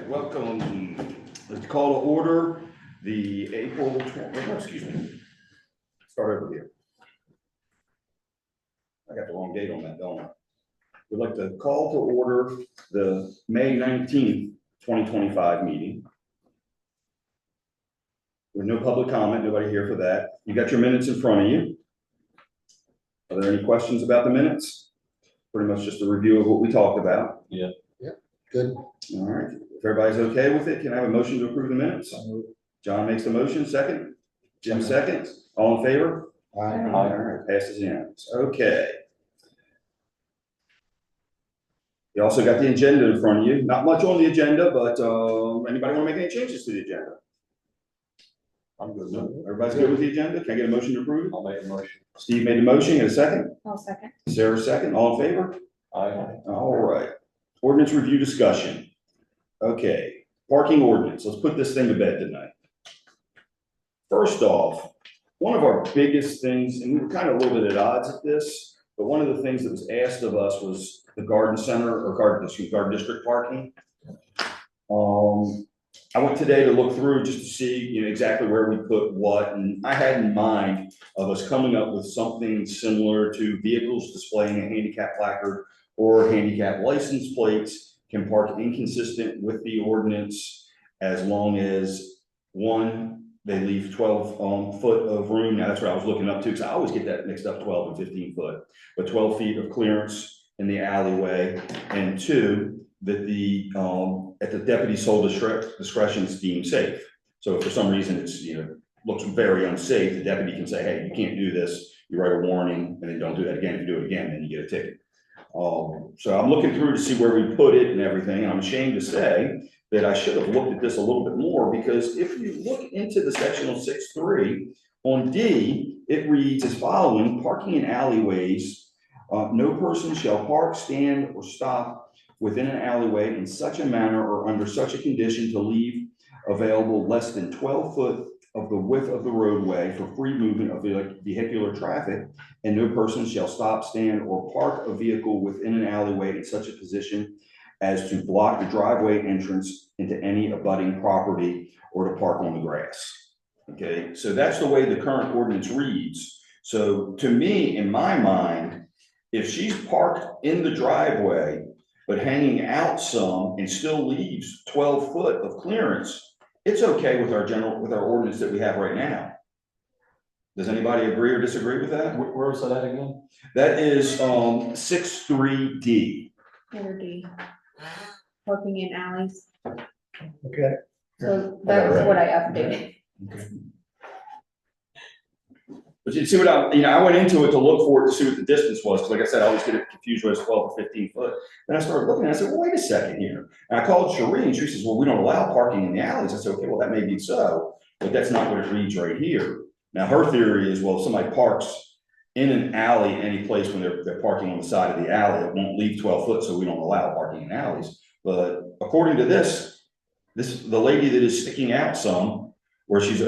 Welcome. Let's call to order the April 20, excuse me. Start over here. I got the wrong date on that, don't I? We'd like to call to order the May 19th, 2025 meeting. With no public comment, nobody here for that. You got your minutes in front of you. Are there any questions about the minutes? Pretty much just a review of what we talked about. Yeah. Good. All right. If everybody's okay with it, can I have a motion to approve the minutes? John makes the motion, second. Jim seconds. All in favor? Aye. All right, passes unanimous. Okay. You also got the agenda in front of you. Not much on the agenda, but anybody want to make any changes to the agenda? I'm good. No? Everybody's good with the agenda? Can I get a motion to approve? I'll make a motion. Steve made the motion. Get a second? I'll second. Sarah second. All in favor? Aye. All right. Ordinance review discussion. Okay. Parking ordinance. Let's put this thing to bed tonight. First off, one of our biggest things, and we were kind of a little bit at odds at this, but one of the things that was asked of us was the garden center or garden district parking. I went today to look through just to see, exactly where we put what, and I had in mind of us coming up with something similar to vehicles displaying a handicap placard or handicap license plates can park inconsistent with the ordinance as long as, one, they leave 12 foot of room. Now that's what I was looking up to, because I always get that mixed up, 12 and 15 foot, but 12 feet of clearance in the alleyway, and two, that the at the deputy's sole discretion is deemed safe. So if for some reason it's looks very unsafe, the deputy can say, hey, you can't do this. You write a warning, and then don't do that again. If you do it again, then you get a ticket. So I'm looking through to see where we put it and everything. And I'm ashamed to say that I should have looked at this a little bit more, because if you look into the sectional 6.3 on D, it reads as following: parking in alleyways. No person shall park, stand, or stop within an alleyway in such a manner or under such a condition to leave available less than 12 foot of the width of the roadway for free movement of vehicular traffic, and no person shall stop, stand, or park a vehicle within an alleyway in such a position as to block the driveway entrance into any abutting property or to park on the grass. Okay, so that's the way the current ordinance reads. So to me, in my mind, if she's parked in the driveway but hanging out some and still leaves 12 foot of clearance, it's okay with our ordinance that we have right now. Does anybody agree or disagree with that? Where was that at again? That is 6.3D. Letter D. Parking in alleys. Okay. So that's what I updated. But you see what I went into it to look for it to see what the distance was, because like I said, I always get it confused whether it's 12 or 15 foot. Then I started looking and I said, well, wait a second here. And I called Cherie and she says, well, we don't allow parking in the alleys. I said, okay, well, that may be so, but that's not what it reads right here. Now, her theory is, well, if somebody parks in an alley any place when they're parking on the side of the alley, it won't leave 12 foot, so we don't allow parking in alleys. But according to this, the lady that is sticking out some, where she's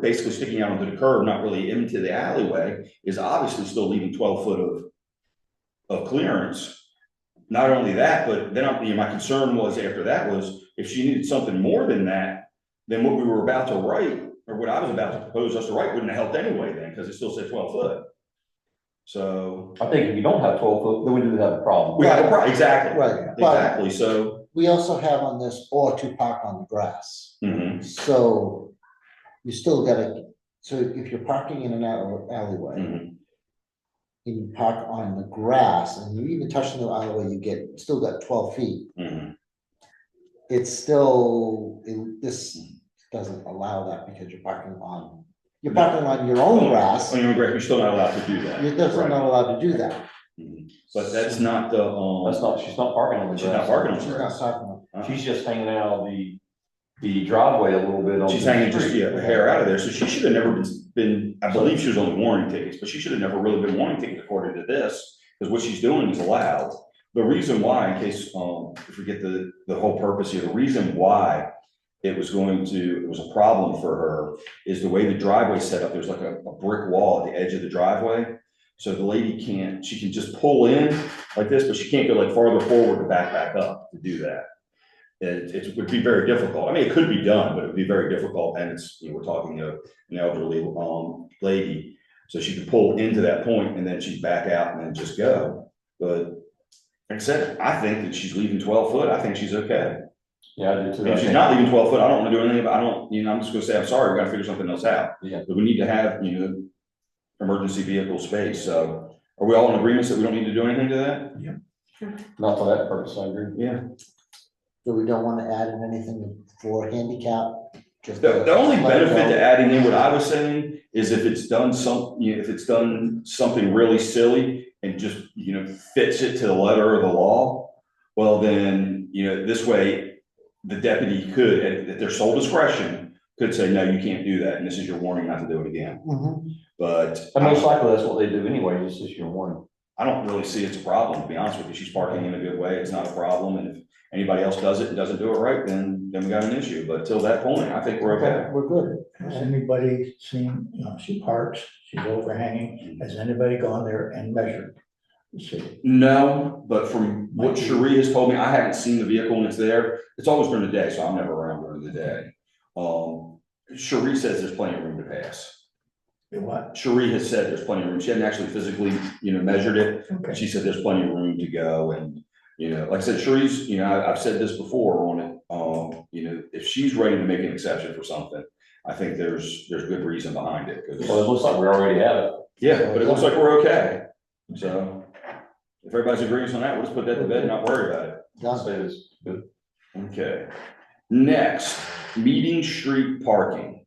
basically sticking out onto the curb, not really into the alleyway, is obviously still leaving 12 foot of clearance. Not only that, but then my concern was after that was if she needed something more than that, then what we were about to write, or what I was about to propose us to write, wouldn't have helped anyway then, because it still said 12 foot. So I think if you don't have 12 foot, then we do have a problem. we have a problem, exactly. Right. Exactly. So We also have on this, or to park on the grass. So you still gotta, so if you're parking in an alleyway, and you park on the grass, and you even touch the alleyway, you still got 12 feet. It's still, this doesn't allow that because you're parking on your own grass. on your own grass, you're still not allowed to do that. You're definitely not allowed to do that. But that's not the That's not, she's not parking on the she's not grass. parking on the She's not grass. parking on. She's just hanging out the driveway a little bit. She's hanging just a hair out of there, so she should have never been. I believe she was only warning tickets, but she should have never really been warning tickets according to this, because what she's doing is allowed. The reason why, in case if we get the whole purpose here, the reason why it was a problem for her is the way the driveway set up. There's like a brick wall at the edge of the driveway. So the lady can't, she can just pull in like this, but she can't go like farther forward to back up to do that. It would be very difficult. I mean, it could be done, but it would be very difficult. And it's, we're talking to an elderly, lady. So she could pull into that point and then she'd back out and then just go. But like I said, I think that she's leaving 12 foot. I think she's okay. Yeah, I do too. If she's not leaving 12 foot, I don't want to do anything, but I don't, I'm just gonna say, I'm sorry, we gotta figure something else out. Yeah. But we need to have, emergency vehicle space. So are we all in agreement that we don't need to do anything to that? Yeah. Not for that purpose, I agree. Yeah. So we don't wanna add in anything for handicap? Just The only let it benefit go. to adding in what I was saying is if it's done if it's done something really silly and just, fits it to the letter of the law, well, then, this way the deputy could, at their sole discretion, could say, no, you can't do that. And this is your warning not to do it again. Mhm. But And most likely that's what they do anyway, just issue a warning. I don't really see it's a problem, to be honest with you. She's parking in a good way. It's not a problem. And if anybody else does it and doesn't do it right, then we got an issue. But till that point, I think we're okay. We're good. Has anybody seen, she parks, she's overhanging, has anybody gone there and measured? See, No, but from what Cherie has told me, I haven't seen the vehicle when it's there. It's always during the day, so I'm never around during the day. Cherie says there's plenty of room to pass. you what? Cherie has said there's plenty of room. She hadn't actually physically, measured it. Okay. She said there's plenty of room to go. And, like I said, Cherie's, I've said this before on it. If she's ready to make an exception for something, I think there's good reason behind it. Well, it looks like we already have it. Yeah, but it looks like we're okay. So if everybody's agreeing on that, we'll just put that to bed and not worry about it. I'll say this, good. Okay. Next, Meeting Street parking.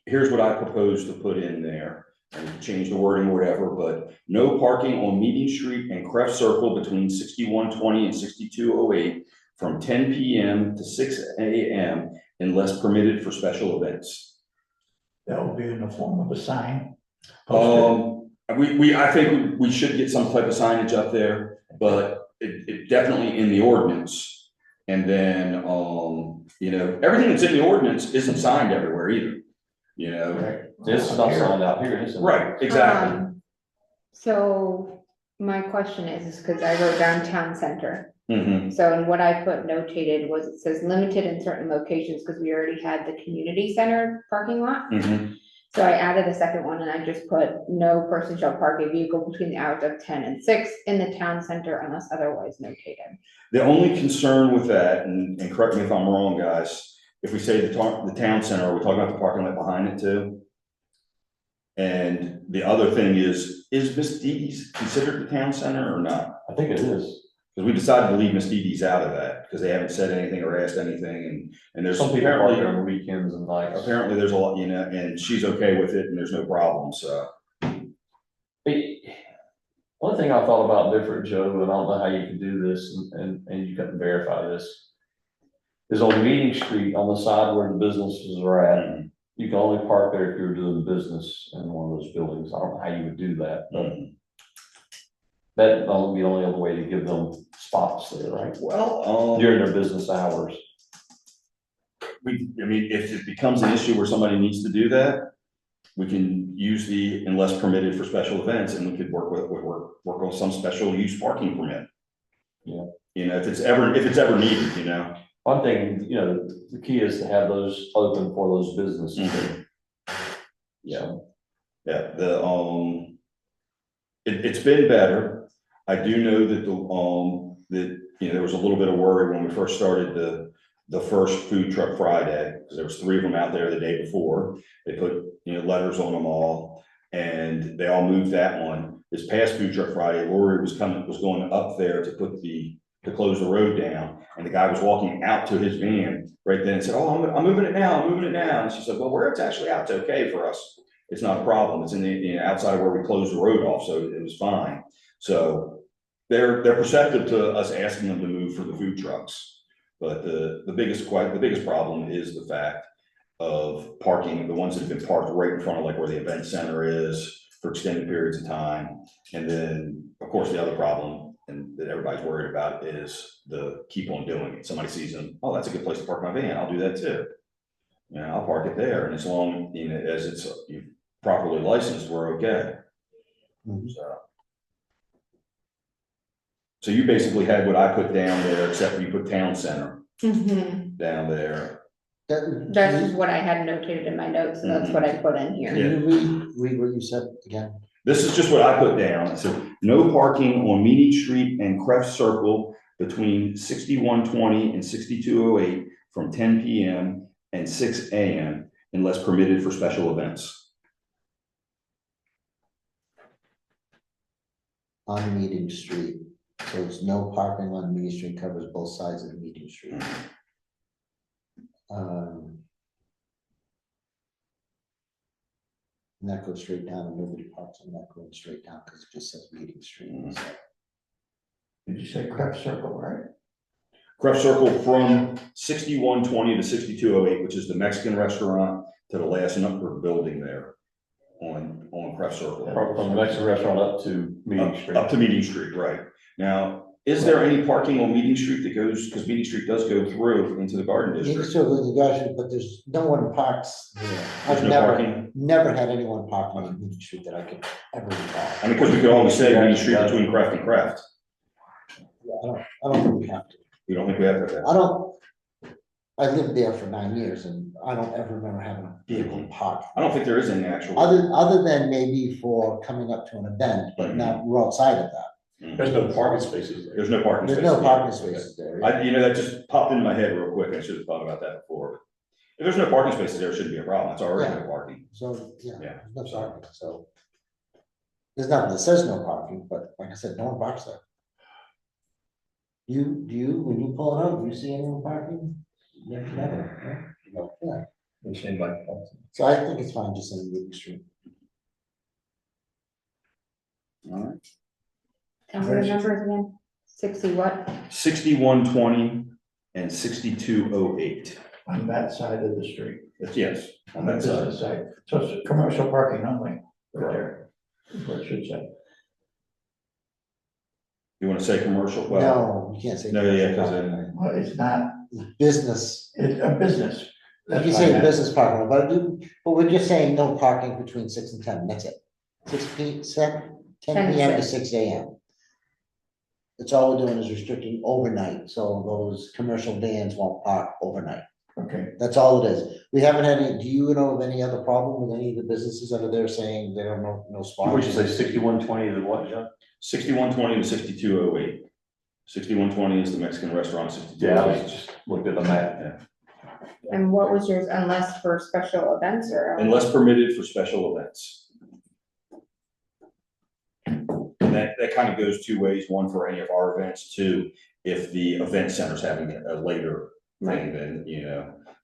Here's what I propose to put in there. And change the wording or whatever, but no parking on Meeting Street and Creft Circle between 6120 and 6208 from 10 PM to 6 AM unless permitted for special events. That will be in the form of a sign. Posted. I think we should get some type of signage up there, but it definitely in the ordinance. And then, everything that's in the ordinance isn't signed everywhere either, Right. This is not signed out here, this is. Right, exactly. So my question is because I wrote down town center. Mhm. So, and what I put notated was it says limited in certain locations because we already had the community center parking lot. Mhm. So I added a second one and I just put no person shall park a vehicle between the hours of 10 and 6 in the town center unless otherwise notated. The only concern with that, and correct me if I'm wrong, guys, if we say the town center, are we talking about the parking lot behind it too? And the other thing is Miss Didi's considered the town center or not? I think it is. Because we decided to leave Miss Didi's out of that, because they haven't said anything or asked anything, and there's Some people park there apparently, on weekends and nights. apparently there's a lot, and she's okay with it, and there's no problem, so. One thing I thought about different, Joe, and I don't know how you can do this, and you couldn't verify this, is on Meeting Street, on the side where the businesses are at, you can only park there if you're doing business in one of those buildings. I don't know how you would do that, but that would be the only other way to give them spots there, right? Well, During their business hours. if it becomes an issue where somebody needs to do that, we can use the unless permitted for special events, and we could work on some special use parking permit. Yeah. If it's ever needed, One thing, the key is to have those open for those businesses. Yeah. Yeah, it's been better. I do know that there was a little bit of worry when we first started the first Food Truck Friday, because there was 3 of them out there the day before. They put, letters on them all, and they all moved that one. This past Food Truck Friday, Lori was going up there to close the road down, and the guy was walking out to his van right then and said, "Oh, I'm moving it now, I'm moving it now." And she said, "Well, where it's actually out, it's okay for us. It's not a problem. It's in the, outside of where we closed the road off, so it was fine." So they're perceptive to us asking them to move for the food trucks. But the biggest problem is the fact of parking, the ones that have been parked right in front of like where the event center is for extended periods of time. And then, of course, the other problem, and that everybody's worried about, is the keep on doing it. Somebody sees them, "Oh, that's a good place to park my van. I'll do that too. I'll park it there." And as long as it's properly licensed, we're okay. Mhm. So you basically had what I put down there, except you put town center Mhm. down there. That's just what I had notated in my notes, so that's what I put in here. Can you read what you said again? This is just what I put down. I said, no parking on Meeting Street and Crest Circle between 6120 and 6208 from 10 PM and 6 AM unless permitted for special events. On Meeting Street, so it's no parking on Meeting Street, covers both sides of the Meeting Street. And that goes straight down, and nobody parks on that going straight down, because it just says Meeting Street. So, Did you say Crest Circle, right? Crest Circle from 6120 to 6208, which is the Mexican restaurant, to the last number building there on Crest Circle. From the Mexican restaurant up to Meeting Street. Up to Meeting Street, right. Now, is there any parking on Meeting Street that goes, because Meeting Street does go through into the Garden Meeting District? Street with the garage, but there's no one parks there. There's I've no never, parking? never had anyone park on Meeting Street that I could ever recall. I mean, because we could always say Meeting Street between Craft and Craft. Yeah, I don't think we have to. We don't think we have to. I lived there for 9 years, and I don't ever remember having a vehicle park. I don't think there is any actual. Other than maybe for coming up to an event, but not, we're outside of that. There's no parking spaces there. There's no parking There's spaces. no parking spaces there. That just popped into my head real quick. I should have thought about that before. If there's no parking spaces there, it shouldn't be a problem. It's already no parking. So, yeah, Yeah. there's no parking, so. There's nothing that says no parking, but like I said, no one parks there. When you pull it out, do you see anyone parking? Never, no? Yeah. So I think it's fine just in Meeting Street. All right. Tell me the numbers again, 60 what? 6120 and 6208. On that side of the street. Yes, on On the that side. business side. So it's commercial parking only, right there. That's what it should say. You want to say commercial? Well, No, you can't say. No, yeah, commercial 'cause parking. Well, it's not, It's business, it's a business. you That's can what I say meant. business parking, but we're just saying no parking between 6 and 10, that's it. 10 10 to PM to 6. 6 AM. It's all we're doing is restricting overnight, so those commercial vans won't park overnight. Okay, That's all it is. We haven't had any, do you know of any other problem with any of the businesses that are there saying they don't know, no spots? What did you say, 6120 to what, John? 6120 to 6208. 6120 is the Mexican restaurant, Yeah, I 6208. was just looked at the map. And what was yours, unless for special events or? Unless permitted for special events. And that kind of goes two ways, one for any of our events, two, if the event center's having a later thing, then,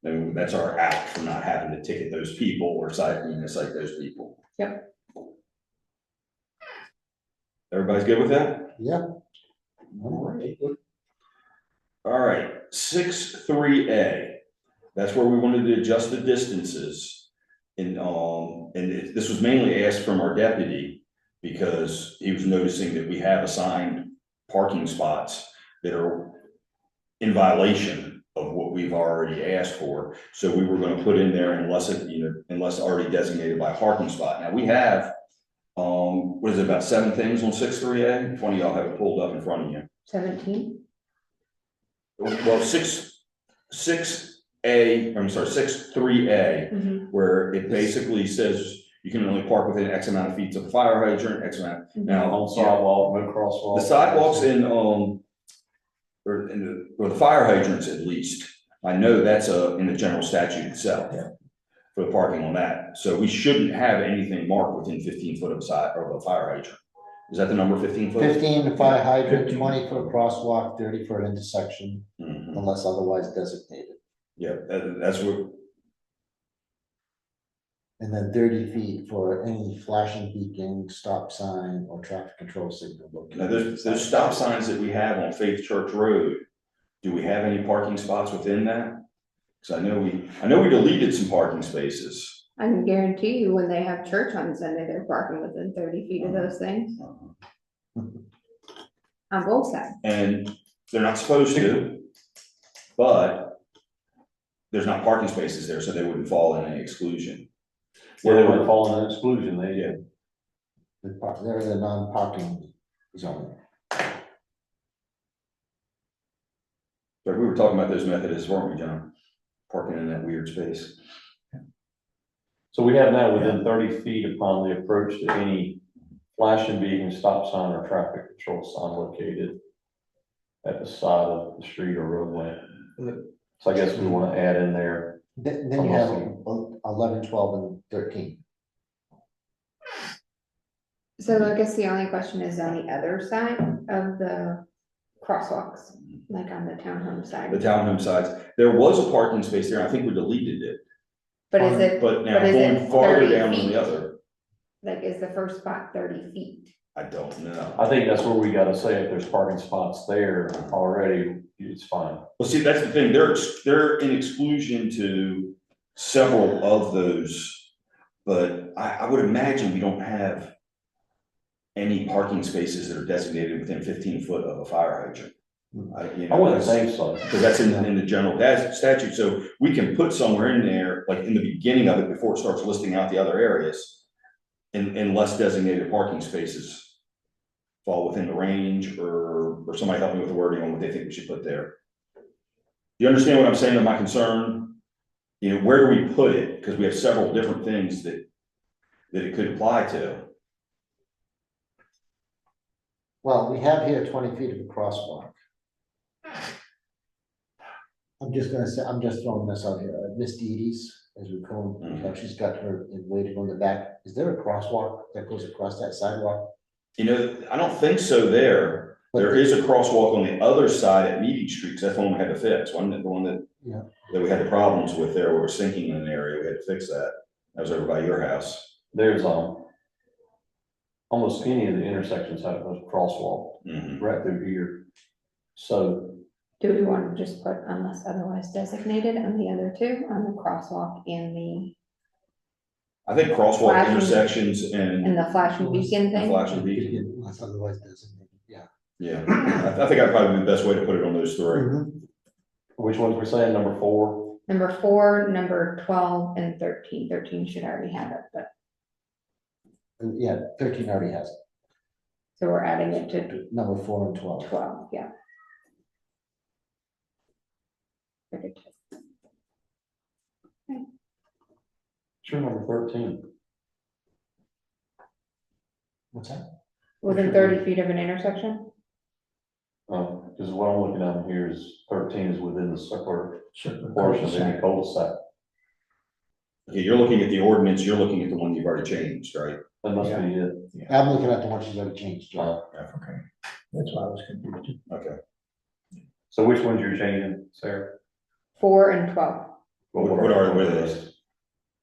then that's our out for not having to ticket those people or cite those people. Yep. Everybody's good with that? Yeah. All right, 6.3A, that's where we wanted to adjust the distances. And this was mainly asked from our deputy because he was noticing that we have assigned parking spots that are in violation of what we've already asked for. So we were gonna put in there unless already designated by a parking spot. Now we have, what is it, about 7 things on 6.3A? If one of y'all have it pulled up in front of you. 17? Well, 6.3A, Mhm. where it basically says you can only park within X amount of feet of the fire hydrant, X amount. Now, On sidewalk, no crosswalk. the sidewalks or the fire hydrants at least, I know that's in the general statute itself. Yeah. For the parking on that, so we shouldn't have anything marked within 15 foot of a fire hydrant. Is that the number, 15 foot? 15 to fire hydrant, 15. 20 for a crosswalk, 30 for an intersection, Mhm. unless otherwise designated. Yeah, that's what, And then 30 feet for any flashing beacon, stop sign, or traffic control signal. now those stop signs that we have on Faith Church Road, do we have any parking spots within that? Because I know we deleted some parking spaces. I can guarantee you when they have church on Sunday, they're parking within 30 feet of those things on both sides. And they're not supposed to, but there's not parking spaces there, so they wouldn't fall in any exclusion. Where they would fall in an exclusion, they, They're in the non-parking zone. But we were talking about those Methodists, weren't we, John? Parking in that weird space. So we have now within 30 feet upon the approach to any flashing beacon, stop sign, or traffic control sign located at the side of the street or roadway. So I guess we want to add in there. Then you have 11, 12, and 13. So I guess the only question is on the other side of the crosswalks, like on the townhome The side. townhome sides, there was a parking space there, I think we deleted it. But is it, But now but is it going farther 30 down on feet? the other, like, is the first spot 30 feet? I don't know. I think that's where we gotta say if there's parking spots there already, it's fine. Well, see, that's the thing, they're in exclusion to several of those, but I would imagine we don't have any parking spaces that are designated within 15 foot of a fire hydrant. I wouldn't think so. Because that's in the general statute, so we can put somewhere in there, like in the beginning of it, before it starts listing out the other areas. Unless designated parking spaces fall within the range, or somebody help me with the wording on what they think we should put there. You understand what I'm saying, my concern? You know, where do we put it? Because we have several different things that it could apply to. Well, we have here 20 feet of a crosswalk. I'm just gonna say, I'm just throwing this out here, Miss Deedee's, as we call her, she's got her waiting on the back. Is there a crosswalk that goes across that sidewalk? You know, I don't think so there. There is a crosswalk on the other side at Meeting Street, 'cause that's the one we had to fix, wasn't it? The one that, Yeah. that we had the problems with there, we were sinking in an area, we had to fix that. That was over by your house. There's, almost any of the intersections have a crosswalk Mhm. right through here. So Do we want to just put unless otherwise designated on the other two, on the crosswalk and I think crosswalk Flashing- intersections and and the flashing beacon thing? flashing beacon. Unless otherwise designated, yeah. Yeah, I think I'd probably be the best way to put it on those three. which ones we're saying, number 4? Number 4, number 12, and 13. 13 should already have it, but, Yeah, 13 already has it. so we're adding it to Number 4 and 12. 12, yeah. Sure, number 13. What's that? Within 30 feet of an intersection? Because what I'm looking at here is 13 is within the circular Certain portion of any cul-de-sac. cul-de-sac. Okay, you're looking at the ordinance, you're looking at the one you've already changed, right? That must Yeah. be it. I'm looking at the one she's already changed, John. Okay, that's why I was confused. Okay. So which ones you're changing, Sarah? 4 and 12. What are those?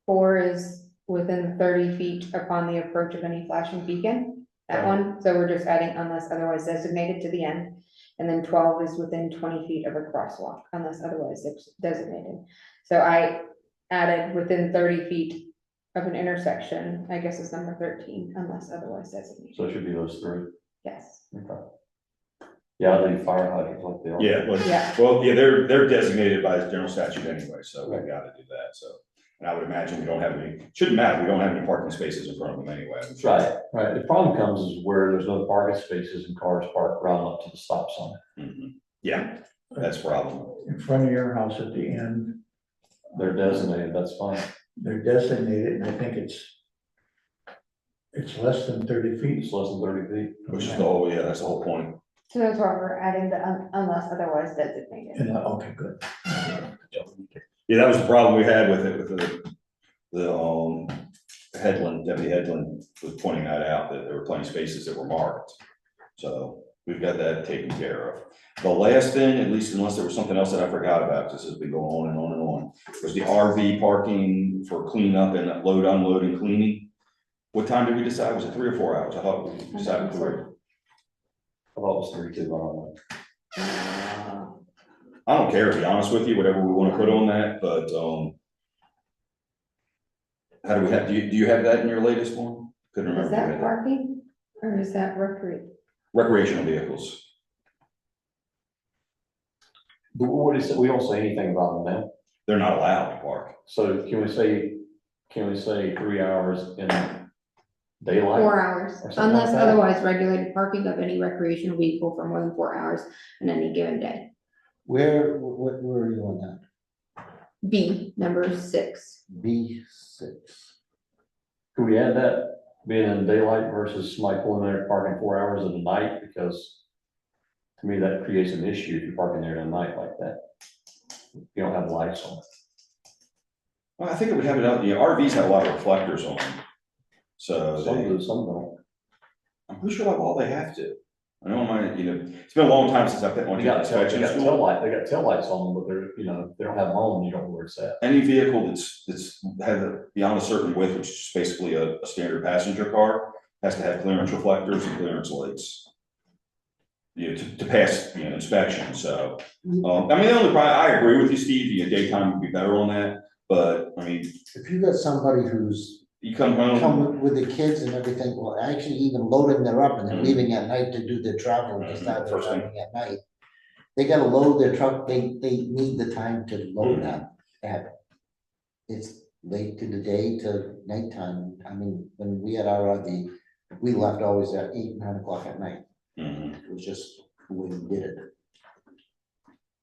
4 is within 30 feet upon the approach of any flashing beacon, that one, so we're just adding unless otherwise designated to the end. And then 12 is within 20 feet of a crosswalk unless otherwise designated. So I added within 30 feet of an intersection, I guess is number 13, unless otherwise designated, So it should be those 3. yes. Okay. Yeah, I leave fire hydrants like they are. Yeah, Yeah. well, yeah, they're designated by general statute anyway, so we've got to do that, so. And I would imagine we don't have any, shouldn't matter, we don't have any parking spaces in front of them anyway. Right. The problem comes is where there's no parking spaces and cars parked right up to the stop sign. Mhm. Yeah, that's a problem. In front of your house at the end, They're designated, that's fine. they're designated, and I think it's less than 30 feet. It's less than 30 feet. Which is the whole, yeah, that's the whole point. So that's why we're adding the unless otherwise designated. And, okay, good. Yeah, that was the problem we had with it, with the Headland, Deputy Headland was pointing that out, that there were plenty of spaces that were marked. So we've got that taken care of. The last thing, at least unless there was something else that I forgot about, because this has been going on and on and on, was the RV parking for cleanup and load, unload and cleaning. What time did we decide? Was it 3 or 4 hours? I thought we decided 3. I thought it was 3 too, I don't know. I don't care, to be honest with you, whatever we want to put on that, but, how do we have, do you have that in your latest one? Couldn't remember. Is if you that had that. parking or is that Recreational vehicles. But what is it? We don't say anything about them now. They're not allowed to park. So can we say 3 hours in daylight? 4 hours, Or something like unless that. otherwise regulated parking of any recreational vehicle for more than 4 hours on any given day. Where are you on that? B, number 6. B6. Could we add that, being in daylight versus somebody pulling there parking 4 hours in the night? Because to me, that creates an issue if you're parking there at night like that. You don't have lights on. Well, I think it would have it out, RVs have a lot of reflectors on them. So Some they, do, some don't. I'm pretty sure all they have to. I know it's been a long time since I've been on They the got inspection tail school. light, they got tail lights on them, but they're, they don't have them on, you don't know where it's at. Any vehicle that's beyond a certain width, which is just basically a standard passenger car, has to have clearance reflectors and clearance lights. To pass, inspection, so, I mean, the only problem, I agree with you, Steve, daytime would be better on that, but, I mean, If you got somebody who's you come home. come with the kids and everything, well, actually even loading their up and they're Mhm. leaving at night to do their travel, to start their First thing. traveling at night. They gotta load their truck, they need the time to load Mhm. that, it's late to the day to nighttime. I mean, when we had our RV, we left always at 8, 9 o'clock at night. Mhm. It was just the way we did it.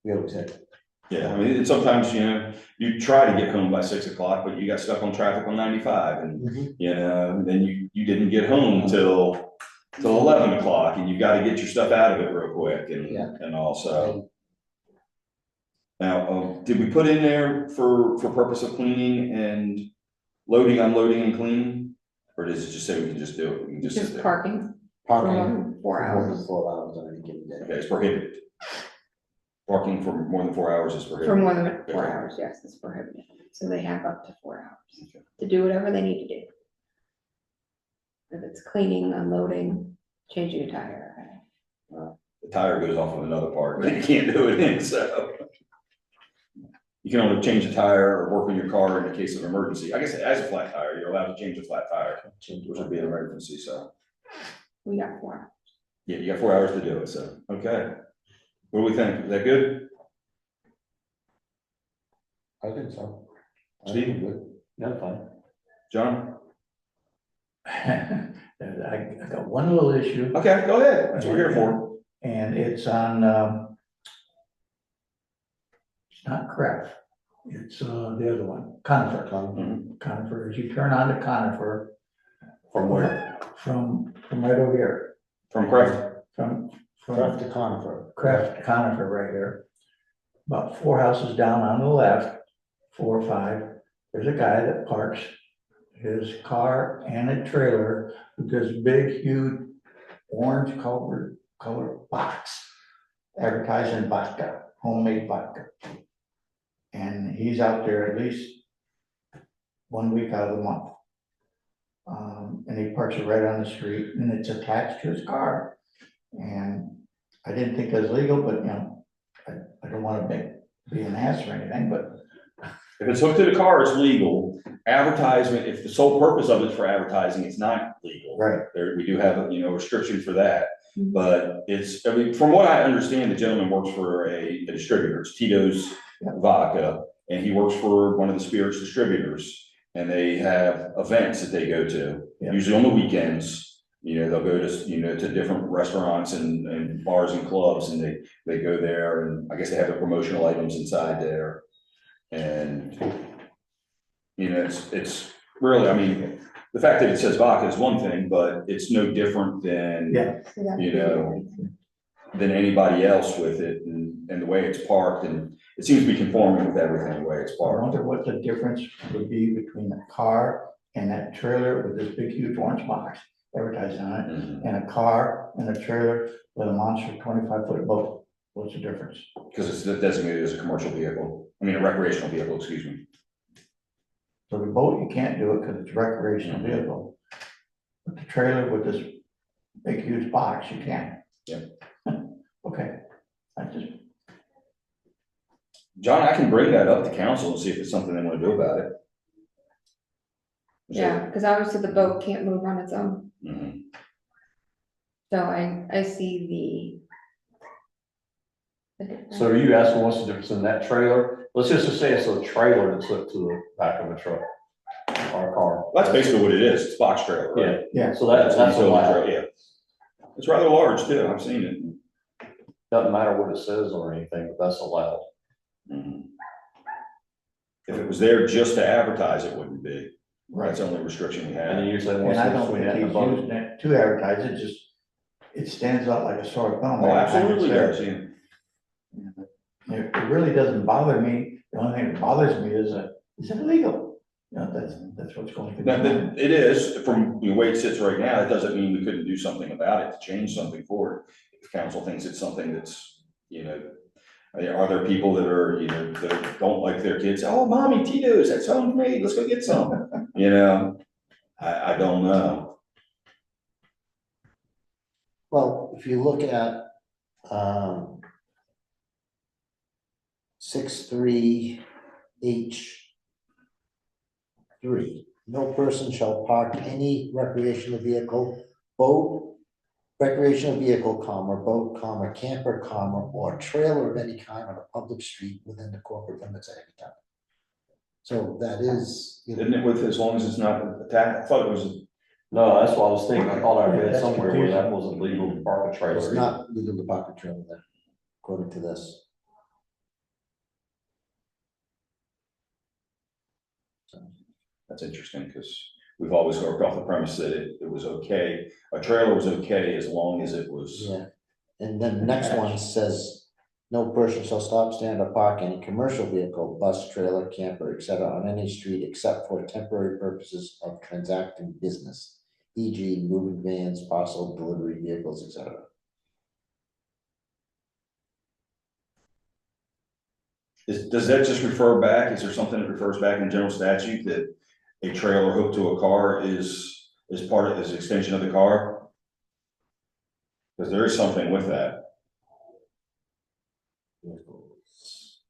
We always had. Yeah, I mean, and sometimes, you try to get home by 6 o'clock, but you got stuck on traffic on 95 and, then you didn't get home till 11 o'clock and you've got to get your stuff out of it real quick and also. Now, did we put in there for purpose of cleaning and loading, unloading and cleaning? Or does it just say we can just do it? We can just sit Just there? parking for more Parking than 4 for more than hours. 4 hours on any given day. Okay, it's prohibited. Parking for more than 4 hours is For prohibited. more than 4 Okay. hours, yes, it's prohibited. So they have up to 4 hours Okay. to do whatever they need to do. If it's cleaning, unloading, changing a tire. The tire goes off on another part, but you can't do it in, so. You can only change a tire or work on your car in the case of emergency. I guess as a flat tire, you're allowed to change a flat tire, which would be an emergency, so. We got 4 hours. Yeah, you got 4 hours to do it, so, okay. What do we think? Is that good? I think so. Steve? Yeah, fine. John? I got one little issue. Okay, go ahead. That's what we're here for. And it's on, it's not Craft, it's, the other one, Conifer. Conifer, as you turn on to Conifer. From where? From right over here, From Craft? from Craft to Conifer. Craft Conifer right here. About 4 houses down on the left, 4 or 5, there's a guy that parks his car and a trailer with this big, huge, orange colored box advertising vodka, homemade vodka. And he's out there at least 1 week out of the month. And he parks it right on the street and it's attached to his car. And I didn't think it was legal, but I don't want to be an ass or anything, but If it's hooked to the car, it's legal. Advertisement, if the sole purpose of it is for advertising, it's not legal. right. There, we do have a, restriction for that. Mhm. But I mean, from what I understand, the gentleman works for a distributor, it's Tito's Vodka, and he works for one of the spirits distributors. And they have events that they go to, Yeah. usually on the weekends. They'll go to, to different restaurants and bars and clubs, and they go there, and I guess they have the promotional items inside there. And, it's really, I mean, the fact that it says vodka is one thing, but it's no different than, Yeah. So that's You the know, reason. than anybody else with it and the way it's parked. And it seems to be conforming with everything, the way it's I parked. wonder what the difference would be between the car and that trailer with this big huge orange box advertising on it, Mhm. and a car and a trailer with a monster 25-foot boat. What's the difference? Because it's designated as a commercial vehicle, I mean, a recreational vehicle, excuse me. So the boat, you can't do it because it's a recreational vehicle. But the trailer with this big huge box, you can. Yeah. Okay, I just, John, I can bring that up to council and see if it's something they want to do about it. Yeah, because obviously the boat can't move on its own. Mhm. So I see the. So are you asking what's the difference in that trailer? Let's just say it's a trailer that's hooked to the back of a truck or a car. That's basically what it is. It's a box trailer, right? Yeah. So that's a utility allowed. trailer, yeah. It's rather large too. I've seen it. Doesn't matter what it says or anything, but that's allowed. Mhm. If it was there just to advertise, it wouldn't be. That's the only restriction we And then have. usually And once I they don't swing think that in he's the boat. using it to advertise, it just, it stands out like a sore thumb. Oh, every time it's absolutely there. does, yeah. It really doesn't bother me. The only thing that bothers me is it legal? You know, that's what's going through. my mind. It is, from the way it sits right now, it doesn't mean we couldn't do something about it to change something for it. If council thinks it's something that's, are there people that are, that don't like their kids, oh, mommy, Tito's, that's homemade, let's go get some, I don't know. Well, if you look at, 6(3)(h)(3), no person shall park any recreational vehicle, boat, recreational vehicle, boat, camper, or trailer of any kind on a public street within the corporate limits at any time. So that is. Isn't it with, as long as it's not attacked, I thought it was, No, that's what I was thinking. I thought I Yeah, read that's somewhere where that confusing. wasn't legal to park a trailer. It's not legal to park a trailer there, according to this. that's interesting, because we've always worked off the premise that it was okay, a trailer was okay as long as it was. Yeah, and then the next one says, no person shall stop, stand, or park any commercial vehicle, bus, trailer, camper, etc. on any street except for temporary purposes of transacting business, e.g. moving vans, parcel delivery vehicles, etc. Does that just refer back, is there something that refers back in general statute that a trailer hooked to a car is part of, is an extension of the car? Because there is something with that. Vehicles.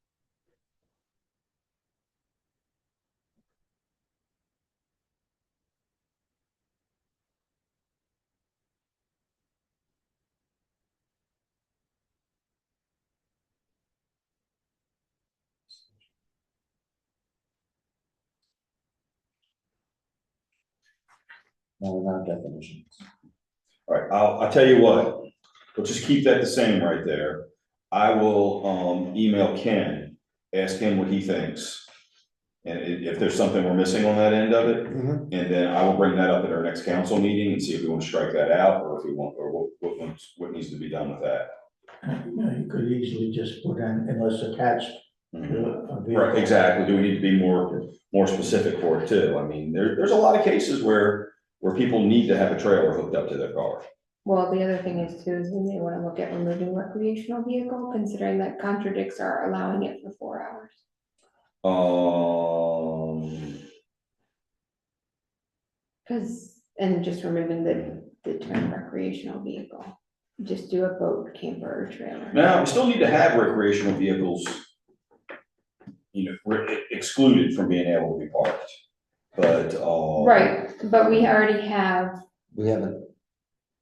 No, not definitions. All right, I'll tell you what, we'll just keep that the same right there. I will, email Ken, ask him what he thinks. And if there's something we're missing on that end of it, and then I will bring that up at our next council meeting and see if we want to strike that out, or if we want, or what needs to be done with that. You could easily just put in unless attached to a vehicle. Right, exactly, do we need to be more specific for it too? I mean, there's a lot of cases where people need to have a trailer hooked up to their car. Well, the other thing is too, is we may wanna look at removing recreational vehicle, considering that contradicts our allowing it for 4 hours. And just removing the term recreational vehicle, just do a boat, camper, or trailer. Now, we still need to have recreational vehicles, excluded from being able to be parked, but, Right, but we already have We haven't,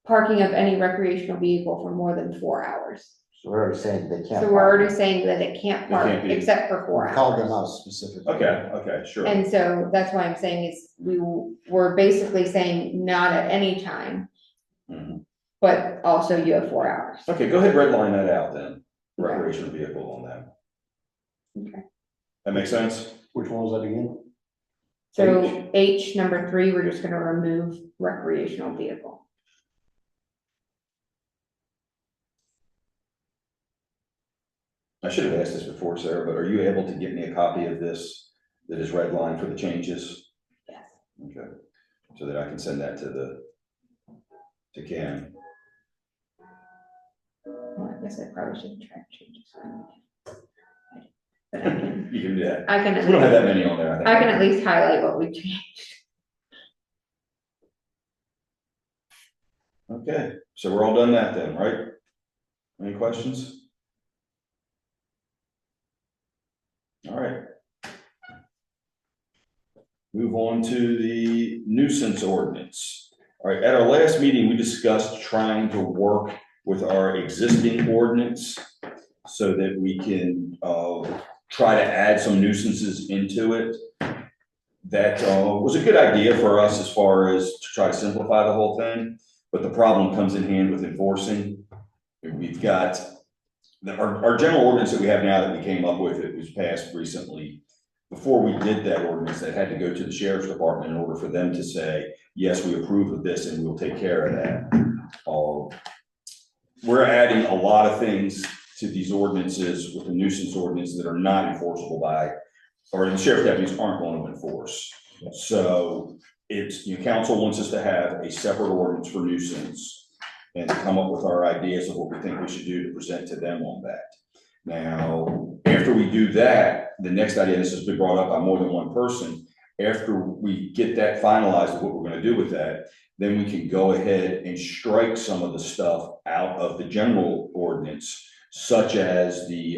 parking of any recreational vehicle for more than 4 hours. so we're already saying they can't. So we're already park. saying that it can't It park can't be. except for 4 We called them hours. out specifically. okay, sure. And so that's why I'm saying is we're basically saying not at any time, Mhm. but also you have 4 hours. Okay, go ahead, redline that out then, recreational vehicle on that. Okay. That makes sense? Which one was that again? So H number 3, we're just gonna remove recreational vehicle. I should have asked this before, Sarah, but are you able to get me a copy of this that is redlined for the changes? Yes. Okay, so that I can send that to Ken. Well, I guess I probably shouldn't track changes. But I can, You can do that. I can, We don't have that many on there, I think. I can at least highlight what we changed. Okay, so we're all done that then, right? Any questions? All right. Move on to the nuisance ordinance. All right, at our last meeting, we discussed trying to work with our existing ordinance so that we can try to add some nuisances into it. that was a good idea for us as far as to try to simplify the whole thing, but the problem comes in hand with enforcing. We've got, our general ordinance that we have now that we came up with, it was passed recently. Before we did that ordinance, that had to go to the sheriff's department in order for them to say, yes, we approve of this and we'll take care of that. We're adding a lot of things to these ordinances with the nuisance ordinance that are not enforceable by, or the sheriff deputies aren't going to enforce. So it's, council wants us to have a separate ordinance for nuisance and come up with our ideas of what we think we should do to present to them on that. Now, after we do that, the next idea, this has been brought up by more than one person, after we get that finalized of what we're gonna do with that, then we can go ahead and strike some of the stuff out of the general ordinance, such as the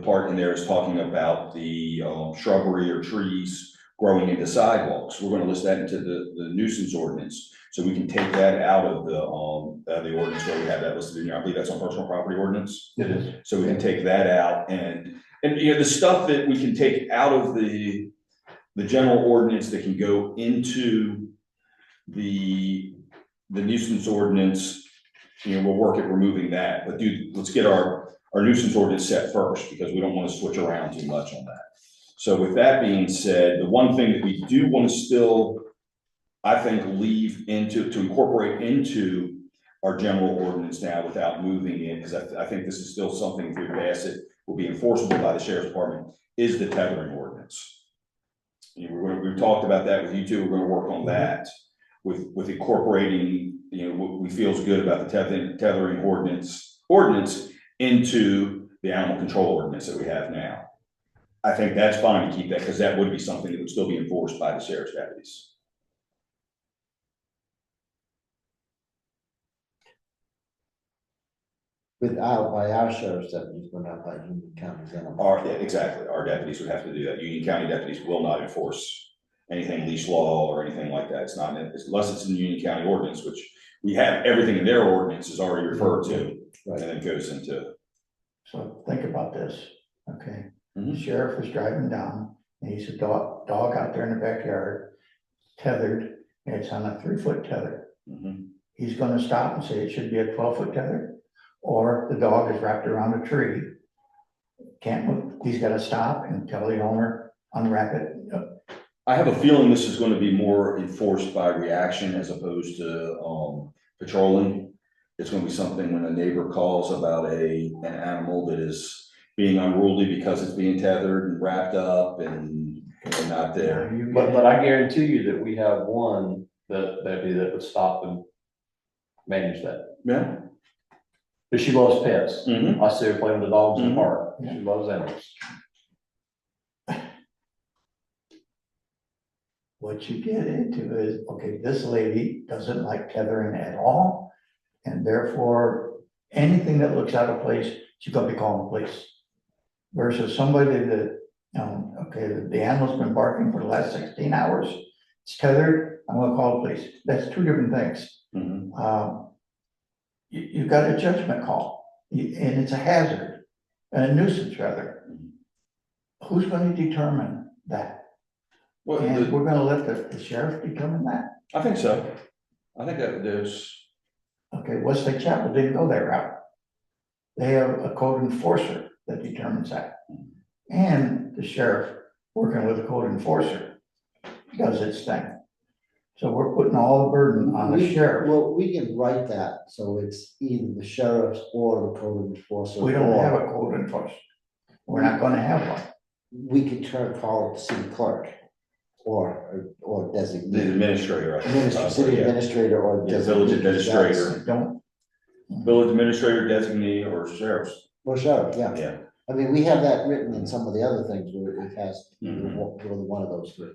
part in there is talking about the shrubbery or trees growing into sidewalks. We're gonna list that into the nuisance ordinance. So we can take that out of the ordinance where we have that listed in here. I believe that's on personal property ordinance. It is. So we can take that out and the stuff that we can take out of the general ordinance that can go into the nuisance ordinance, we'll work at removing that, but let's get our nuisance ordinance set first, because we don't want to switch around too much on that. So with that being said, the one thing that we do want to still, I think, to incorporate into our general ordinance now without moving it, because I think this is still something, if we pass it, will be enforceable by the sheriff's department, is the tethering ordinance. We've talked about that with you two. We're going to work on that with incorporating, what we feel is good about the tethering ordinance into the animal control ordinance that we have now. I think that's fine to keep that, because that would be something that would still be enforced by the sheriff's deputies. Without by our sheriff's deputies, but not by Union County's animal. Yeah, exactly. Our deputies would have to do that. Union County deputies will not enforce anything leash law or anything like that. It's not, unless it's in the Union County ordinance, which we have everything in their ordinance is already referred to, Right. and then goes into. So think about this, okay? Mhm. The sheriff is driving down, and he's a dog out there in the backyard, tethered, and it's on a 3-foot tether. Mhm. He's gonna stop and say it should be a 12-foot tether, or the dog is wrapped around a tree. Can't move, he's gotta stop and tell the owner, unwrap it. I have a feeling this is going to be more enforced by reaction as opposed to patrolling. It's going to be something when a neighbor calls about an animal that is being unruly because it's being tethered and wrapped up and not there. But I guarantee you that we have one that would stop and manage that. Yeah. But she loves pets. Mm-hmm. I see her playing with the dogs in the Mhm. park. Yeah. She loves animals. What you get into is, okay, this lady doesn't like tethering at all, and therefore, anything that looks out of place, she's gonna be calling the police. Versus somebody that, okay, the animal's been barking for the last 16 hours, it's tethered, I'm gonna call the police. That's two different things. Mm-hmm. You've got a judgment call, and it's a hazard, a nuisance rather. Who's gonna determine that? Well, And we're gonna let the sheriff determine that? I think so. I think that there's. Okay, Westlake Chapel didn't go that route. They have a code enforcer that determines that. And the sheriff, working with a code enforcer, does its thing. So we're putting all the burden on the sheriff. Well, we can write that, so it's either the sheriff's or the code enforcer. We don't or have a code enforcer. We're not gonna have one. We could call it the city clerk or The designate. administrator, I think. City Yeah. administrator or Yeah, designate. village administrator. I don't, Village administrator, designee, or sheriff's. Or sheriff, yeah. Yeah. I mean, we have that written in some of the other things where it has, Mhm. one of those three.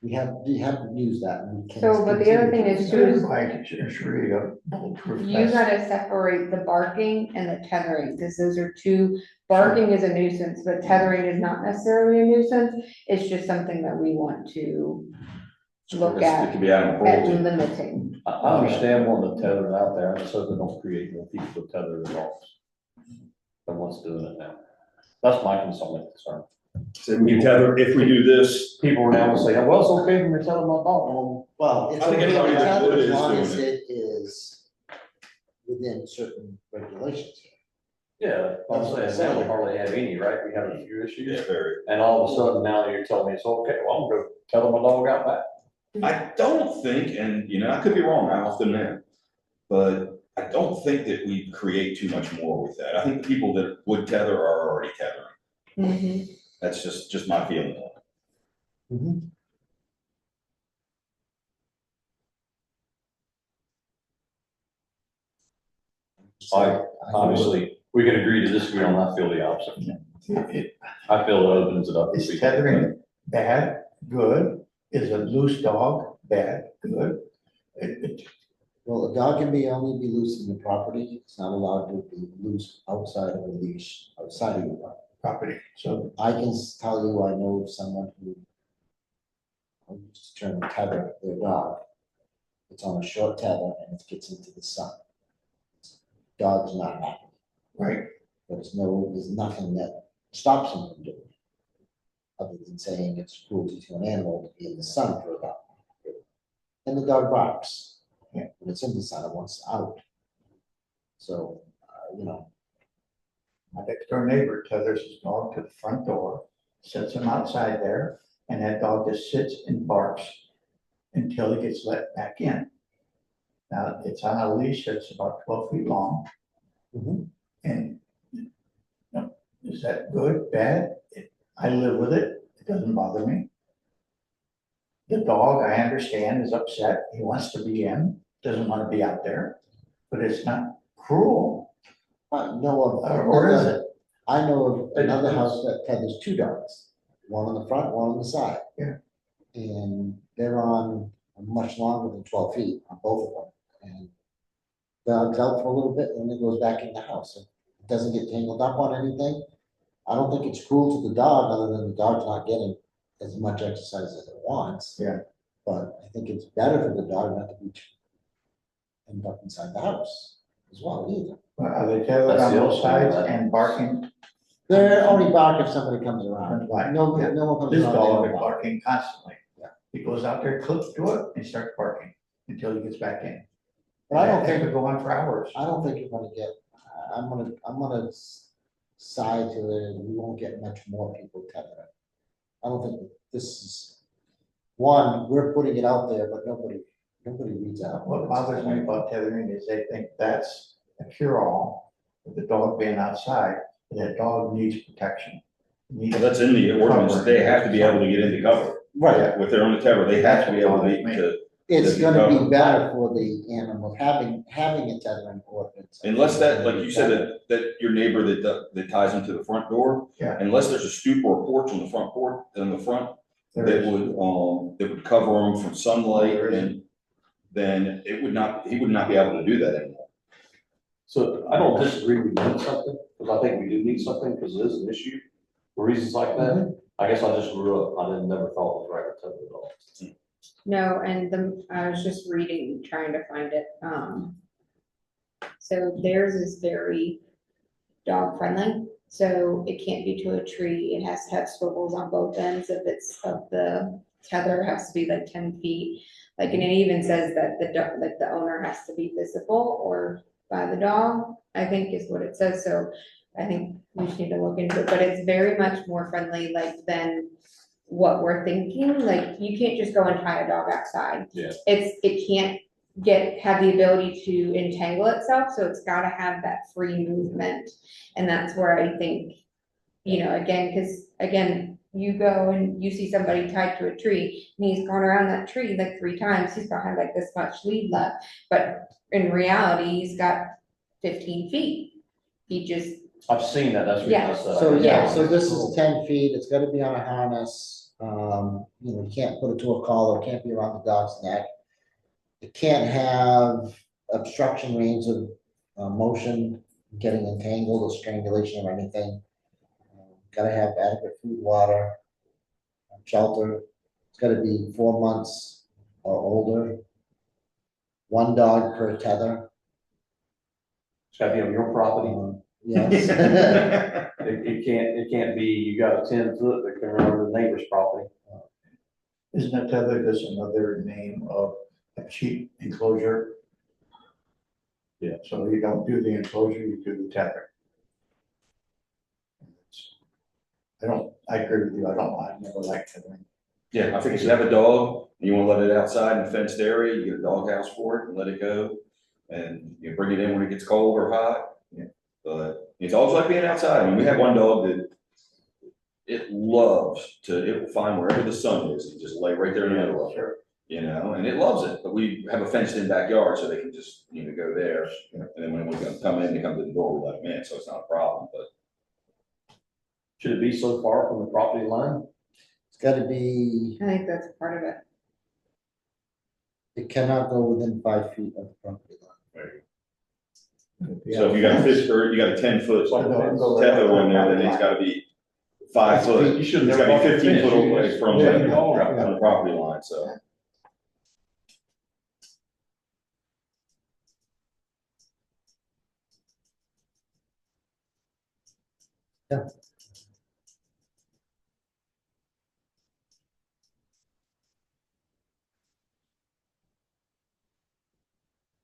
We have used that. and we can So, but the other thing continue is to too, use is that. like, it's really a bulletproof you vest. gotta separate the barking and the tethering, because those are two, barking is a nuisance, but tethering is not necessarily a nuisance. It's just something that we want to look It at could be animal at cruelty. limiting. I understand wanting the tether out there. I just hope they don't create more people to tether their dogs than what's doing it now. That's my concern. So we can tether, if we do this, People are now gonna say, well, it's okay for me to tell them my dog. Well, it's I think okay to anybody that tether is as long doing as it. it is within certain regulations. Yeah, I'm saying, we hardly have any, right? We have a few yeah, issues. very. And all of a sudden now you're telling me it's okay, well, I'm gonna go tell my dog out back. I don't think, and I could be wrong, I often am, but I don't think that we create too much more with that. I think the people that would tether are already tethering. Mhm. That's just my feeling on it. Mhm. Obviously, we can agree to disagree on, I feel the opposite. It- I feel it opens it up. to Is people. tethering bad, good? Is a loose dog bad, good? It, Well, a dog can only be loose in the property, it's not allowed to be loose outside of a leash, outside of your property. property, so I can tell you, I know of someone who, I'll just trying to tether their dog. It's on a short tether and it gets into the sun. Dog's not happy, right, but there's nothing that stops him from doing it. Other than saying it's cruelty to an animal to be in the sun for a dog. And the dog barks. Yeah. When it's in the sun, it wants out. So, my next door neighbor tethers his dog to the front door, sets him outside there, and that dog just sits and barks until he gets let back in. Now, it's on a leash that's about 12 feet long. Mhm. And, is that good, bad? I live with it, it doesn't bother me. The dog, I understand, is upset, he wants to be in, doesn't want to be out there, but it's not cruel, I know of. or is it? I know of It another depends. house that tethers two dogs, one on the front, one on the side. Yeah. And they're on much longer than 12 feet on both of them. And dog's out for a little bit and then it goes back in the house. It doesn't get tangled up on anything. I don't think it's cruel to the dog, other than the dog's not getting as much exercise as it wants. Yeah. But I think it's better for the dog not to be end up inside the house as well either. Are they tethered That's on the both other thing, sides right? and barking? They're only bark if somebody comes around. Right. No, Yeah. no one comes This around. dog they is don't bark. barking constantly. Yeah. He goes out there, clicks to it, and starts barking until he gets back in. But I don't That think, could go on for hours. I don't think you're gonna get, I'm gonna side to it, we won't get much more people tethering. I don't think this is, one, we're putting it out there, but nobody reads out. What bothers me about tethering is they think that's a cure-all, with the dog being outside, and that dog needs protection. Needs- Well, that's in the ordinance, they have to be able to get into cover. Right, With their own tether, they have to be able to, it's If you gonna be cover- better for the animal having a tethering ordinance. unless that, like you said, that your neighbor that ties them to the front door. Yeah. Unless there's a stoop or a porch on the front porch, on the front, There that is- would cover them from sunlight, There is. and then he would not be able to do that anymore. So I don't disagree we need something, because I think we do need something, because it is an issue for reasons like that. I guess I just grew up, I never thought it was right to tether at all. No, and I was just reading, trying to find it, so theirs is very dog friendly, so it can't be to a tree, it has to have swivels on both ends of the tether has to be like 10 feet. Like, and it even says that the owner has to be visible or by the dog, I think is what it says, so I think we just need to look into it, but it's very much more friendly, like, than what we're thinking, like, you can't just go and tie a dog outside. Yeah. It can't have the ability to entangle itself, so it's gotta have that free movement, and that's where I think, again, cause again, you go and you see somebody tied to a tree, and he's gone around that tree like 3 times, he's gonna have like this much lead left, but in reality, he's got 15 feet. He just, I've seen that, that's what I Yeah. said. So, Yeah. so this is 10 feet, it's gotta be on a harness, you can't put it to a collar, it can't be around the dog's neck. It can't have obstruction range of motion, getting entangled or strangulation or anything. Gotta have adequate food, water, shelter, it's gotta be 4 months or older. 1 dog per tether. It's gotta be on your property. Yes. It can't be, you got a 10 foot that can run over the neighbor's property. Isn't a tether just another name of a cheap enclosure? Yeah. So you don't do the enclosure, you do the tether. I agree with you, I never liked tethering. Yeah, I think if you have a dog, and you wanna let it outside in a fenced area, you get a dog house for it and let it go. And you bring it in when it gets cold or hot. Yeah. But it's always like being outside. I mean, we have one dog that it loves to, it will find wherever the sun is and just lay right there in the middle of it. Sure. You know, and it loves it, but we have a fenced in backyard so they can just, go there. And then when we come in, they come to the door, we let them in, so it's not a problem, but. Should it be so far from the property line? It's gotta be, I think that's part of it. it cannot go within 5 feet of the property line. So if you got a 10-foot tether in there, then it's gotta be 5 foot. You shouldn't It's have gotta be bought the 15 fence, foot you away just- from Yeah, the you don't. from the property line, so.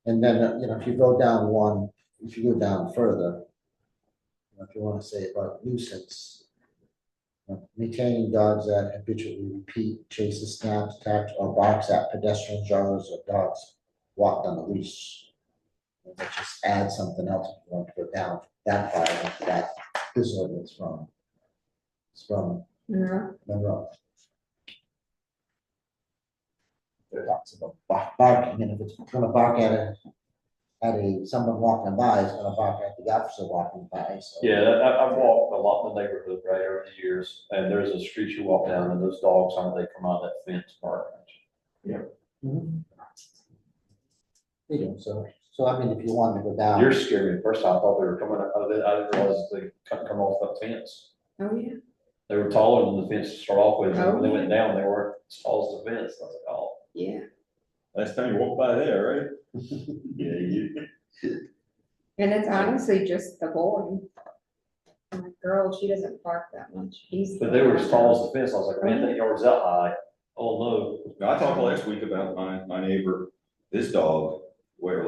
And then, if you go down one, if you go down further, if you wanna say about nuisance, maintaining dogs that habitually repeat chases, snaps, attacks, or barks at pedestrians, joggers, or dogs walked on a leash. And let's just add something else if you want to go down that far, into that this ordinance from. It's from No, Monroe. It talks about barking, and if it's gonna bark at someone walking by, it's gonna bark at the officer walking by, so. Yeah, I've walked a lot in the neighborhood right over the years, and there's a street you walk down and those dogs, they come out of that fence barking. Mhm. You know, so I mean, if you wanted to go down. You're scared me. First time I thought they were coming out, I didn't realize they couldn't come off that fence. oh, yeah. They were taller than the fence to start off with, and when they Oh, went down, they weren't as tall as the fence. I was like, oh. Yeah, Last time you walked by there, right? Yeah, you. and it's honestly just the boy. My girl, she doesn't bark that much. But they were as tall as the fence. I was like, man, that yard's that high. Oh, no. Now, I talked last week about my neighbor, his dog, our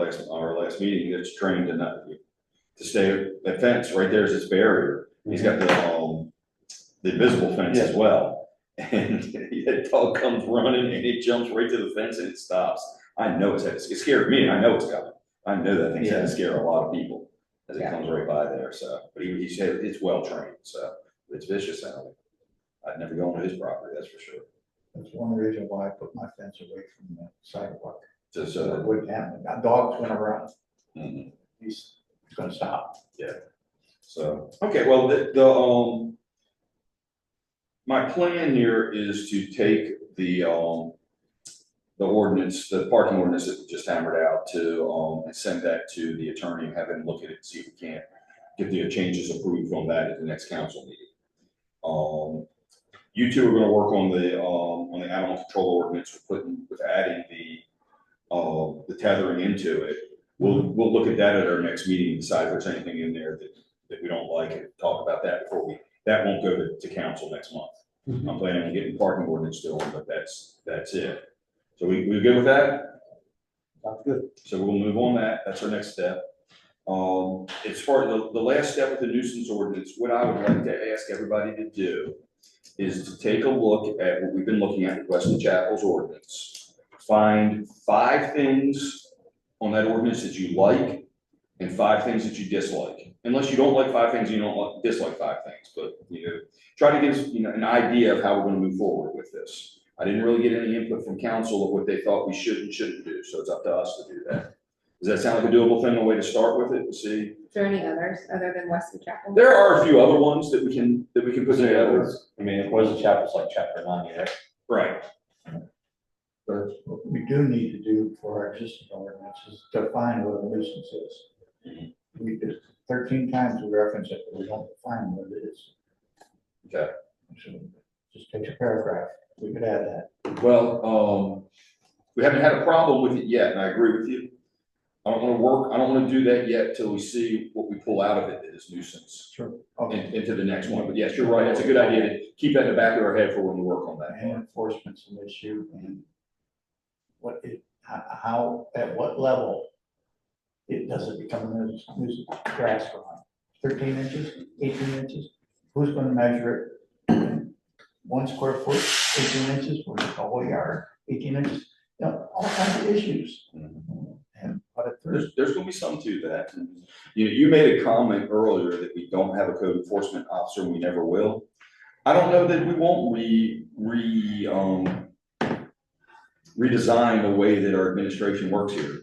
last meeting, that's trained to stay, that fence right there is his barrier. He's got the invisible fence as well. And that dog comes running and it jumps right to the fence and it stops. I know it scared me and I know it's coming. I know that thing's had to scare a lot of people as it comes right by there, so, but he said it's well trained, so it's vicious. I'd never go on his property, that's for sure. That's one reason why I put my fence away from the sidewalk. Just, So it wouldn't happen. A dog's gonna run. mhm. He's gonna stop. So, okay, well, my plan here is to take the ordinance, the parking ordinance that we just hammered out and send that to the attorney and have him look at it and see if we can't get the changes approved on that at the next council meeting. You two are gonna work on the animal control ordinance with adding the tethering into it. We'll look at that at our next meeting and decide if there's anything in there that we don't like and talk about that that won't go to council next month. Mhm. I'm planning on getting parking ordinance still, but that's it. So we good with that? Sounds good. So we'll move on that. That's our next step. As far as the last step with the nuisance ordinance, what I would like to ask everybody to do is to take a look at what we've been looking at with Wesley Chapel's ordinance. Find 5 things on that ordinance that you like and 5 things that you dislike. Unless you don't like 5 things, you don't dislike 5 things, but try to give us an idea of how we're going to move forward with this. I didn't really get any input from council of what they thought we should and shouldn't do, so it's up to us to do that. Does that sound like a doable thing, a way to start with it, to see? Is there any others other than Wesley Chapel? There are a few other ones that we can put together. I mean, Wesley Chapel's like chapter 90, right? Right. But what we do need to do for our existing ordinance is define what a nuisance is. Mhm. We did 13 times we reference it, but we don't define what it is. Okay. So just take a paragraph, we could add that. Well, we haven't had a problem with it yet, and I agree with you. I don't wanna do that yet till we see what we pull out of it as nuisance Sure. Okay. into the next one. But yes, you're right. That's a good idea to keep that in the back of our head for when we work on that. And enforcement's an issue, and how, at what level does it become a nuisance grass lawn? 13 inches, 18 inches? Who's gonna measure it? 1 square foot, 18 inches, or the whole yard, 18 inches? You know, all kinds of issues. And but if There's gonna be some to that. You made a comment earlier that we don't have a code enforcement officer and we never will. I don't know that we won't redesign the way that our administration works here.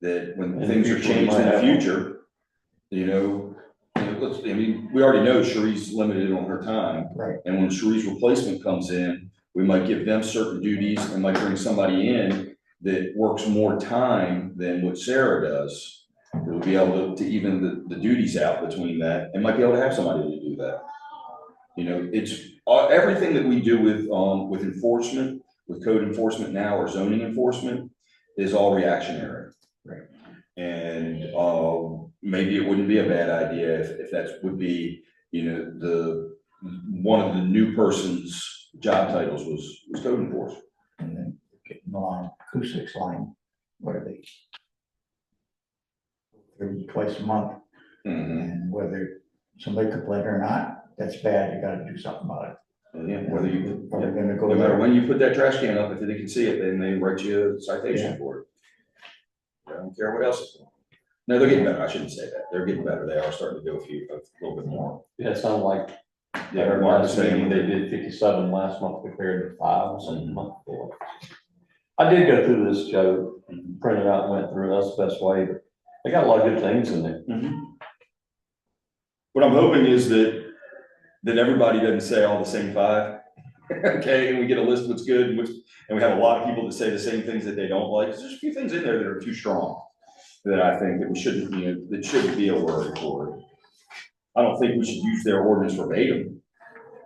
That when In things the are future, we changed might in the have future, we already know Cherie's limited on her time. right, And when Cherie's replacement comes in, we might give them certain duties and might bring somebody in that works more time than what Sarah does. We'll be able to even the duties out between that and might be able to have somebody to do that. It's everything that we do with enforcement, with code enforcement now or zoning enforcement is all reactionary. Right. And maybe it wouldn't be a bad idea if that would be, one of the new person's job titles was code enforcement. and then getting the line, acoustics line, what are they? Twice a month, Mhm. and whether somebody complained or not, that's bad, you gotta do something about it. Yeah, whether you, Are we gonna go no matter there? when you put that trash can up, if they can see it, then they write you a citation Yeah. for it. I don't care what else it's for. No, they're getting better. I shouldn't say that. They're getting better. They are starting to do a little bit more. Yeah, it sounded like Yeah, at our Mark was last saying meeting, they did 57 last month compared to 5 or something the month before. I did go through this, Joe, printed out and went through, that's the best way, but they got a lot of good things in there. What I'm hoping is that everybody doesn't say all the same 5. Okay, and we get a list of what's good and we have a lot of people that say the same things that they don't like. 'Cause there's a few things in there that are too strong that I think that we shouldn't, that shouldn't be a word for it. I don't think we should use their ordinance verbatim.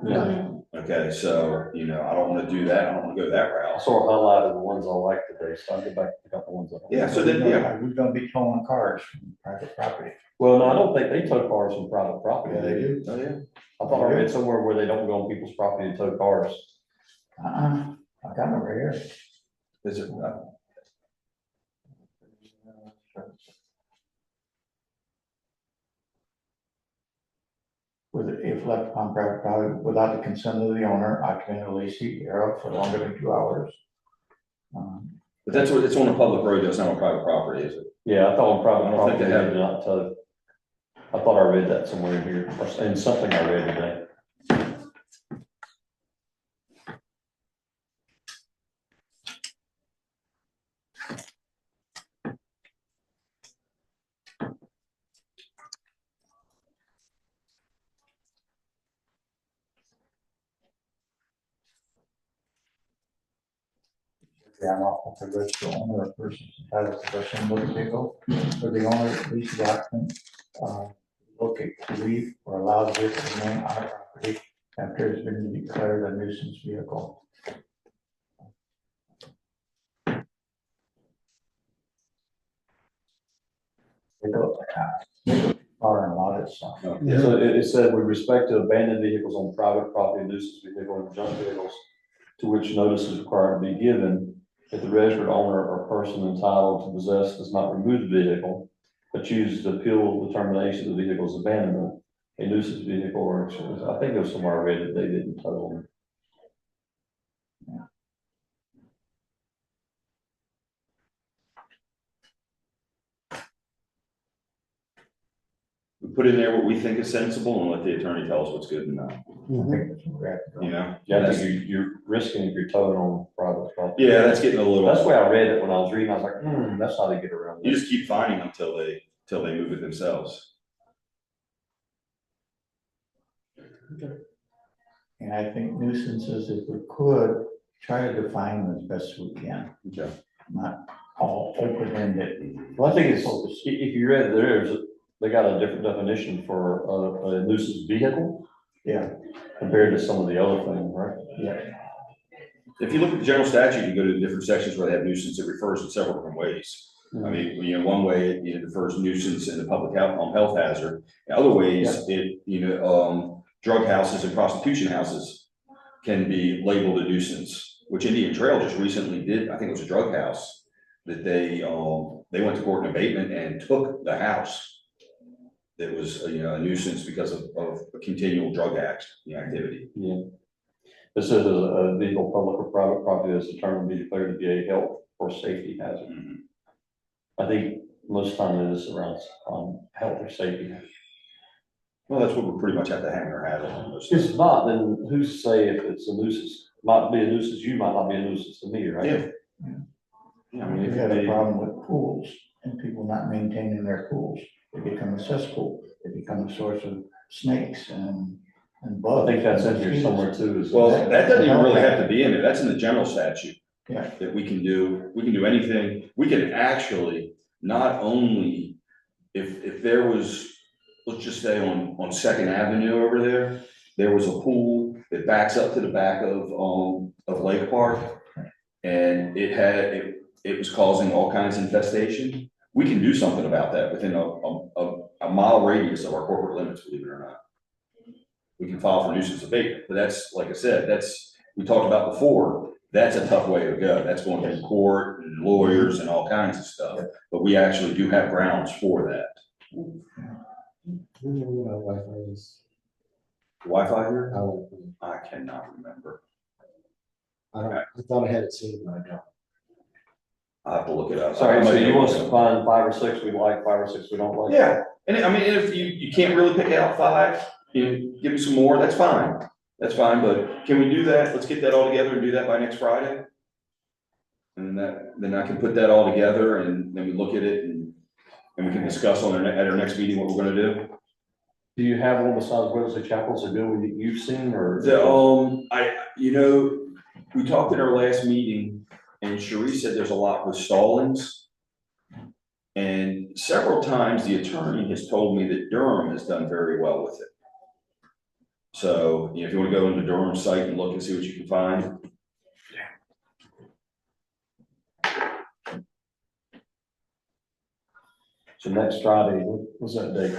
Yeah, Okay, so, I don't wanna do that. I don't wanna go that I route. sort of highlighted the ones I like today, so I'll get back to a couple ones. I don't. Yeah, so then, yeah. We're gonna be towing cars from private property. Well, no, I don't think they tow cars from private property. Yeah, they do. Oh, yeah. I thought I read somewhere where they don't go on people's property to tow cars. I got it right here. Is it, With, if left upon private property without the consent of the owner, occupant or lessee thereof for longer than 2 hours. but that's what, it's on a public road, that's not on private property, is it? Yeah, I thought on private I don't think property they they have- did not tow. I thought I read that somewhere in here, or in something I read today. Yeah, I'm off the registered owner or person entitled to possession of motor vehicle, or the owner, at least the occupant, locate, leave, or allow the vehicle to remain on the property after it's been declared a nuisance vehicle. They go far and a lot of stuff. No. Yeah, so it said with respect to abandoned vehicles on private property, nuisance vehicle and junk vehicles to which notice is required to be given, if the registered owner or person entitled to possess does not remove the vehicle, but chooses to appeal the termination of the vehicle's abandonment, a nuisance vehicle or, I think it was somewhere I read that they didn't tow them. We put in there what we think is sensible and let the attorney tell us what's good and not, I think that's where we have to go. Yeah, I That's- think you're risking if you're towing on private property. Yeah, that's getting a little. That's the way I read it when I was reading, I was like, that's how they get around You this. just keep finding them till they move it themselves. And I think nuisances, if we could, try to define them as best we can, Okay. not all open-ended. Well, I think it's, if you read theirs, they got a different definition for a nuisance vehicle Yeah, compared to some of the other things, right? yeah. If you look at the general statute, you go to the different sections where they have nuisance, it refers to several different ways. I mean, one way, it defers nuisance and the public health hazard. In other ways, drug houses and prostitution houses can be labeled a nuisance, which Indian Trail just recently did. I think it was a drug house that they went to court in abatement and took the house. That was, a nuisance because of a continual drug activity. Yeah. This is a vehicle, public or private property that's determined to be declared to be a health or safety hazard. Mhm. I think most time it is around, health or safety. Well, that's what we pretty much have to hang our hat on. If it's not, then who's to say if it's a nuisance? Might be a nuisance, you might not be a nuisance to me, right? Yeah. Yeah, I mean, We if had a they, problem with pools and people not maintaining their pools. They become a cesspool. They become a source of snakes and I bugs. think that's in here somewhere too. Is well, that doesn't even really have to be in it. That's in the general statute. Yeah. That we can do anything. We can actually not only, if there was, let's just say on Second Avenue over there was a pool that backs up to the back of Lake Park. And it was causing all kinds of infestation. We can do something about that within a mile radius of our corporate limits, believe it or not. We can file for nuisance abatement, but that's, like I said, we talked about before, that's a tough way to go. That's going to court and lawyers and all kinds of stuff, but we actually do have grounds for that. Wi-Fi is, Wi-Fi here? how, I cannot remember. I thought I had it saved, but I don't. I'll have to look it up. Sorry, so you want us to find 5 or 6 we like, 5 or 6 we don't like? Yeah, and I mean, if you can't really pick out 5, give me some more, that's fine. That's fine, but can we do that? Let's get that all together and do that by next Friday. And then I can put that all together and then we look at it and we can discuss at our next meeting what we're gonna do. Do you have one besides Wednesday Chapels a good one that you've seen or? We talked at our last meeting and Cherie said there's a lot with stallings. And several times the attorney has told me that Durham has done very well with it. So, if you want to go into Durham's site and look and see what you can find. So next Friday, what's that date?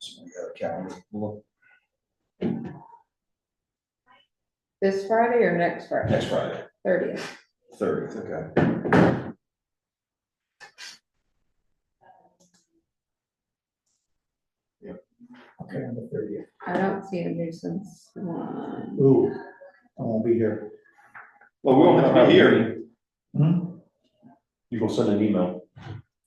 So I got a calendar. Look, This Friday or next Friday? next Friday, 30th. 30th, okay. Okay, on the 30th. I don't see a nuisance one. Ooh, I won't be here. Well, we won't have to be here. You gonna send an email?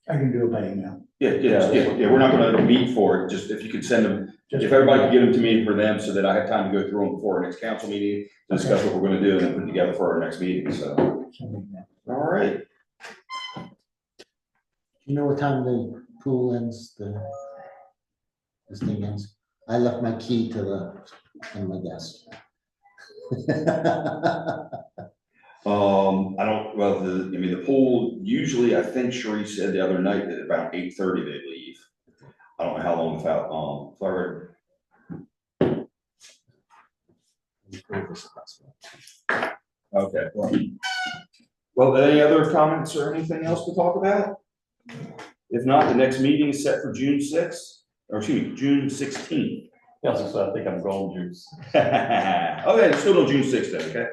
I can do it by email. Yeah, we're not gonna meet for it, just if you could send them, Just if everybody could get them to me for them, so that I have time to go through them before our next council meeting, to discuss what we're gonna do, and then put it together for our next meeting, so. send an email. All right. You know what time the pool ends, this thing ends? I left my key in my desk. The pool, usually, I think Cherie said the other night that about 8:30 they leave. I don't know how long without, Florida. Okay. Well, any other comments or anything else to talk about? If not, the next meeting is set for June 6th, or excuse me, June 16th. Yes, I think I'm going June. Okay, it's still on June 6th then, okay?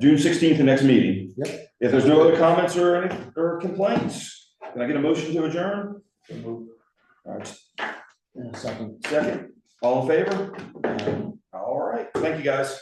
June 16th, the next meeting. Yep. If there's no other comments or complaints, can I get a motion to adjourn? All right, In a second. second, all in favor? All right, thank you, guys.